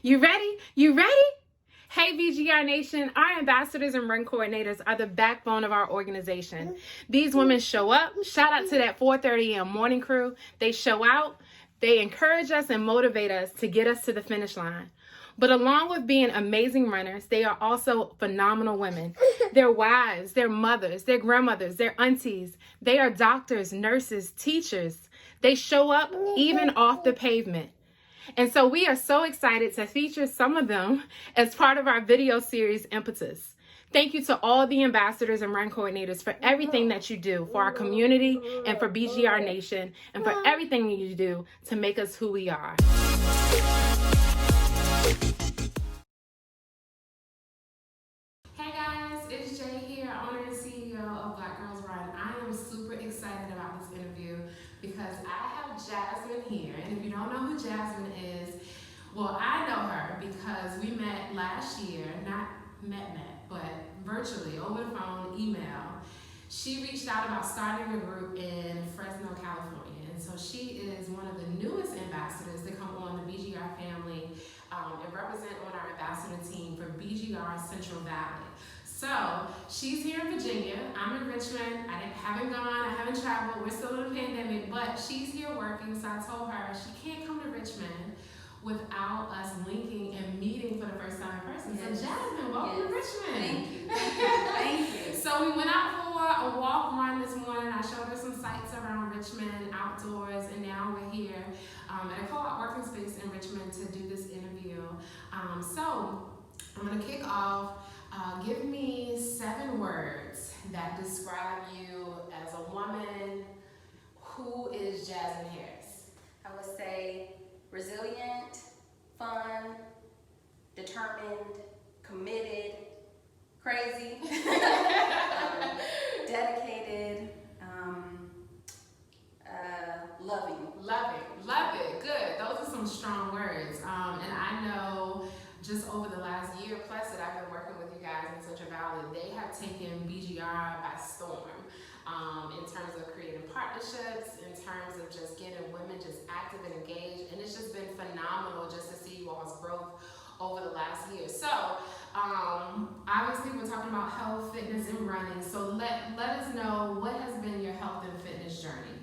You ready? You ready? Hey BGR Nation, our ambassadors and run coordinators are the backbone of our organization. These women show up. Shout out to that 4:30 a.m. morning crew. They show out, they encourage us and motivate us to get us to the finish line. But along with being amazing runners, they are also phenomenal women. They're wives, they're mothers, they're grandmothers, they're aunties. They are doctors, nurses, teachers. They show up even off the pavement. And so we are so excited to feature some of them as part of our video series, Impetus. Thank you to all the ambassadors and run coordinators for everything that you do for our community and for BGR Nation and for everything you do to make us who we are. Hey guys, it's Jay here, owner and CEO of Black Girls Run. I am super excited about this interview because I have Jasmine here. And if you don't know who Jasmine is, well, I know her because we met last year, not met, but virtually over the phone, email. She reached out about starting a group in Fresno, California. And so she is one of the newest ambassadors to come on the BGR family and represent on our ambassador team for BGR Central Valley. So she's here in Virginia. I'm in Richmond. I haven't traveled. We're still in a pandemic, but she's here working. So I told her she can't come to Richmond without us linking and meeting for the first time in person. Yes. So Jasmine, welcome to Richmond. Thank you. Thank you. So we went out for a walk run this morning. I showed her some sights around Richmond, outdoors, and now we're here at a co-op working space in Richmond to do this interview. So I'm gonna kick off. Give me 7 words that describe you as a woman. Who is Jasmine Harris? I would say resilient, fun, determined, committed, crazy, dedicated, loving. Love it, good. Those are some strong words. And I know just over the last year plus that I've been working with you guys in Central Valley, they have taken BGR by storm in terms of creating partnerships, in terms of just getting women just active and engaged, and it's just been phenomenal just to see you all's growth over the last year. So obviously we're talking about health, fitness, and running, so let us know what has been your health and fitness journey.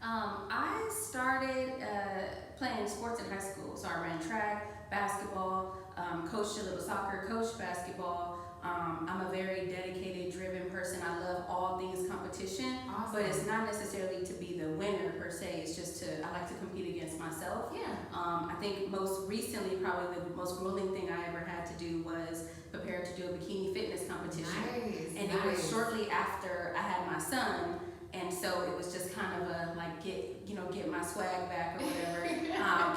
I started playing sports in high school, so I ran track, basketball, coached a little soccer, coached basketball. I'm a very dedicated, driven person. I love all things competition, awesome. But it's not necessarily to be the winner per se. It's just I like to compete against myself. Yeah. I think most recently, probably the most grueling thing I ever had to do was prepare to do a bikini fitness competition. Nice. And it was shortly after I had my son. And so it was just kind of a like get my swag back or whatever.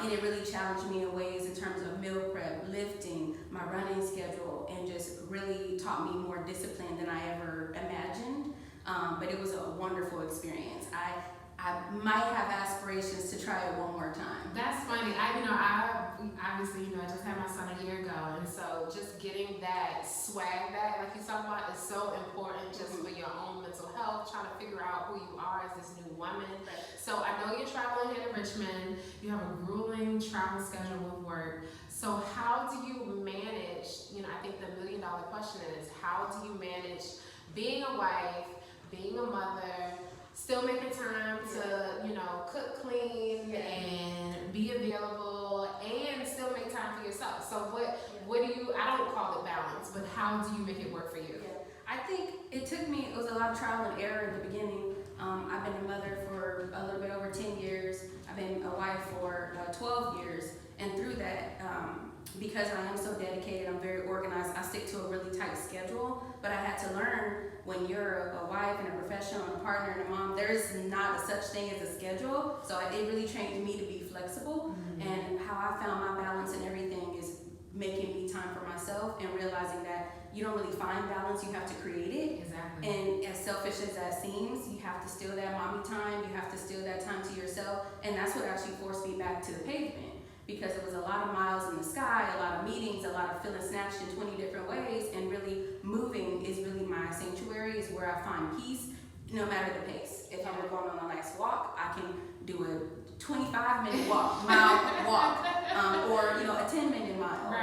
And it really challenged me in ways in terms of meal prep, lifting, my running schedule, and just really taught me more discipline than I ever imagined. But it was a wonderful experience. I might have aspirations to try it one more time. That's funny. I obviously, I just had my son a year ago, and so just getting that swag back, like you talked about, is so important just for your own mental health, trying to figure out who you are as this new woman. So I know you're traveling here to Richmond. You have a grueling travel schedule with work. So how do you manage, I think the $1 million question is, how do you manage being a wife, being a mother, still making time to, cook clean and be available and still make time for yourself? So what do you, I don't call it balance, but how do you make it work for you? I think it was a lot of trial and error in the beginning. I've been a mother for a little bit over 10 years. I've been a wife for 12 years. And through that, because I am so dedicated, I'm very organized, I stick to a really tight schedule. But I had to learn when you're a wife and a professional and a partner and a mom, there is not a such thing as a schedule. So it really trained me to be flexible. Mm-hmm. And how I found my balance in everything is making me time for myself and realizing that you don't really find balance, you have to create it. Exactly. And as selfish as that seems, you have to steal that mommy time, you have to steal that time to yourself. And that's what actually forced me back to the pavement. Because it was a lot of miles in the sky, a lot of meetings, a lot of feeling snatched in 20 different ways, and really moving is really my sanctuary, is where I find peace, no matter the pace. If I'm going on a nice walk, I can do a 25-minute walk, mile walk, or a 10-minute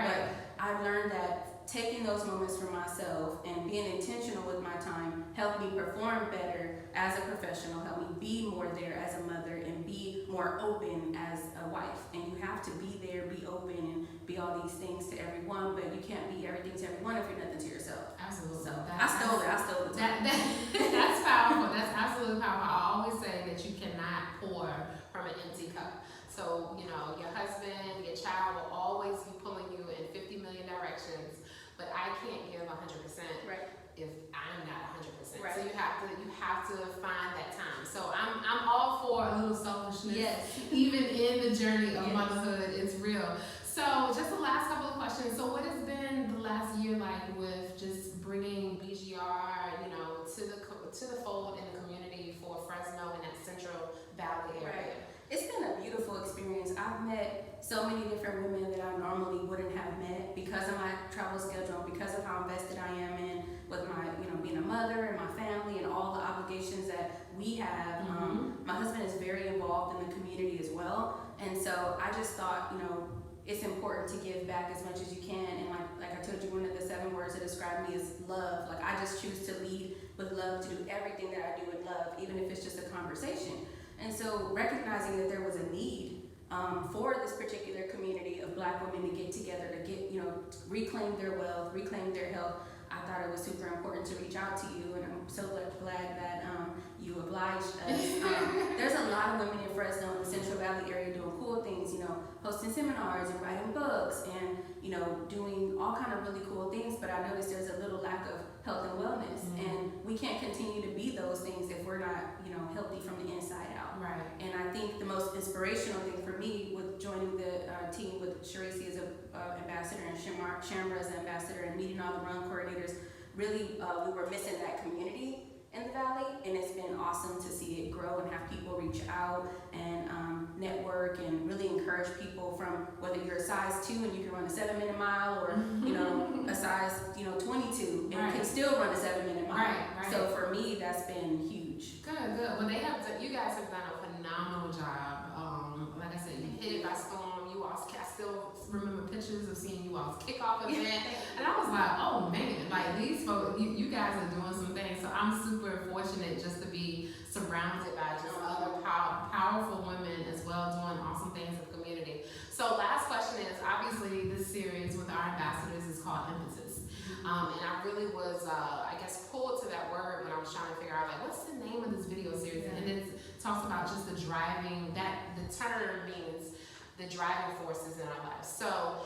Right. But I've learned that taking those moments for myself and being intentional with my time helped me perform better as a professional, helped me be more there as a mother, and be more open as a wife. And you have to be there, be open, and be all these things to everyone, but you can't be everything to everyone if you're nothing to yourself. Absolutely. So I stole the time. That's powerful. That's absolutely powerful. I always say that you cannot pour from an empty cup. So, you know, your husband, your child will always be pulling you in 50 million directions, but I can't give 100% right. if I'm not 100%. Right. So you have to find that time. So I'm all for a little selfishness. Yes. Even in the journey of yes. motherhood, it's real. So just the last couple of questions. So what has been the last year like with just bringing BGR, you know, to the fold in the community for Fresno and that Central Valley area? Right. It's been a beautiful experience. I've met so many different women that I normally wouldn't have met because of my travel schedule, because of how invested I am in with my, you know, being a mother and my family and all the obligations that we have. My husband is very involved in the community as well, and so I just thought, you know, it's important to give back as much as you can. And like I told you, one of the 7 words that describe me is love. Like, I just choose to lead with love, to do everything that I do with love, even if it's just a conversation. And so recognizing that there was a need for this particular community of Black women to get together, to get, you know, reclaim their wealth, reclaim their health, I thought it was super important to reach out to you, and I'm so glad that you obliged us. There's a lot of women in Fresno and the Central Valley area doing cool things, you know, hosting seminars and writing books and, you know, doing all kind of really cool things, but I noticed there's a little lack of health and wellness, and we can't continue to be those things if we're not, you know, healthy from the inside out. Right. And I think the most inspirational thing for me with joining the team with Sharisi as an ambassador and Shamra as an ambassador and meeting all the run coordinators, really we were missing that community in the valley, and it's been awesome to see it grow and have people reach out and network and really encourage people, from whether you're a size 2 and you can run a 7-minute mile, or you know, a size 22 and can still run a 7-minute mile. Right. So for me, that's been huge. Good. Well, you guys have done a phenomenal job. Like I said, you hit it by storm. You all, I still remember pictures of seeing you all's kickoff event, and I was like, oh man, like these folks, you guys are doing some things. So I'm super fortunate just to be surrounded by just other powerful women as well, doing awesome things in the community. So last question is, obviously this series with our ambassadors is called Impetus. And I really was, I guess, pulled to that word when I was trying to figure out, like, what's the name of this video series? And it talks about just the driving, that the term means the driving forces in our lives. So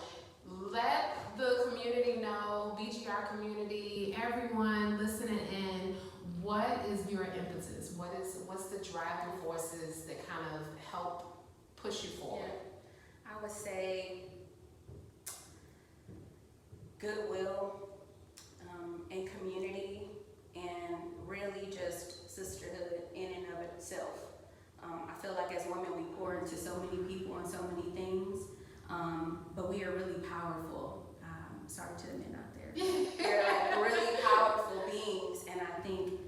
let the community know, BGR community, everyone listening in, what is your impetus? What's the driving forces that kind of help push you forward? Yeah. I would say goodwill and community, and really just sisterhood in and of itself. I feel like as women we pour into so many people and so many things, but we are really powerful. Sorry to the men out there. We're like really powerful beings, and I think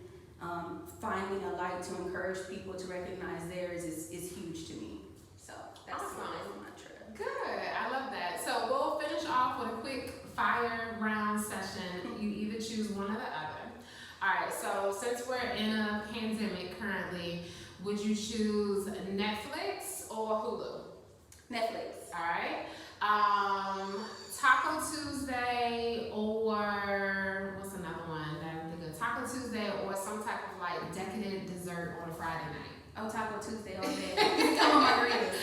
finding a light to encourage people to recognize theirs is huge to me. So that's awesome. my mantra. Good, I love that. So we'll finish off with a quick fire round session. You either choose one or the other. All right, so since we're in a pandemic currently, would you choose Netflix or Hulu? Netflix. All right. Taco Tuesday, or what's another one that I think of? Taco Tuesday, or some type of like decadent dessert on a Friday night. Oh, Taco Tuesday all day. Come on, margaritas.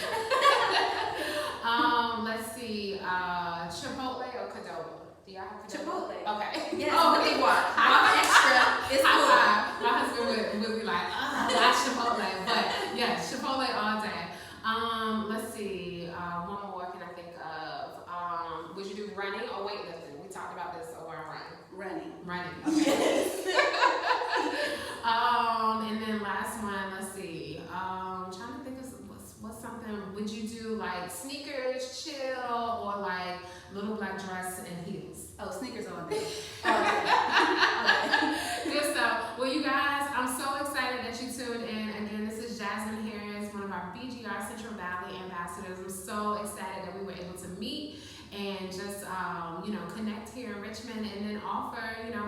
Let's see. Chipotle or Qdoba? Do y'all have Qdoba? Chipotle. Okay. Yes. Oh, Big one. Extra. It's cool. My husband would be like, not Chipotle, but yeah, Chipotle all day. Let's see. One more can I think of? Would you do running or weightlifting? We talked about this over our run. Running. Okay. And then last one, let's see. Trying to think of what's something. Would you do like sneakers, chill, or like little black dress and heels? Oh, sneakers all day. Good stuff. Well, you guys, I'm so excited that you tuned in. Again, this is Jasmine Harris, one of our BGR Central Valley ambassadors. I'm so excited that we were able to meet and just offer,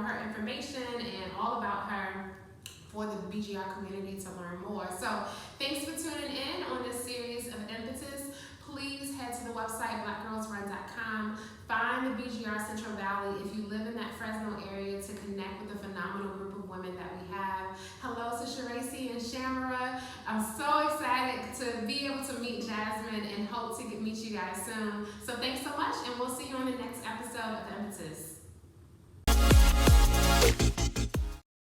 her information and all about her for the BGR community to learn more. So thanks for tuning in on this series of Impetus. Please head to the website blackgirlsrun.com. Find the BGR Central Valley if you live in that Fresno area to connect with the phenomenal group of women that we have. Hello to Shiracy and Shamara. I'm so excited to be able to meet Jasmine and hope to meet you guys soon. So thanks so much, and we'll see you on the next episode of Impetus.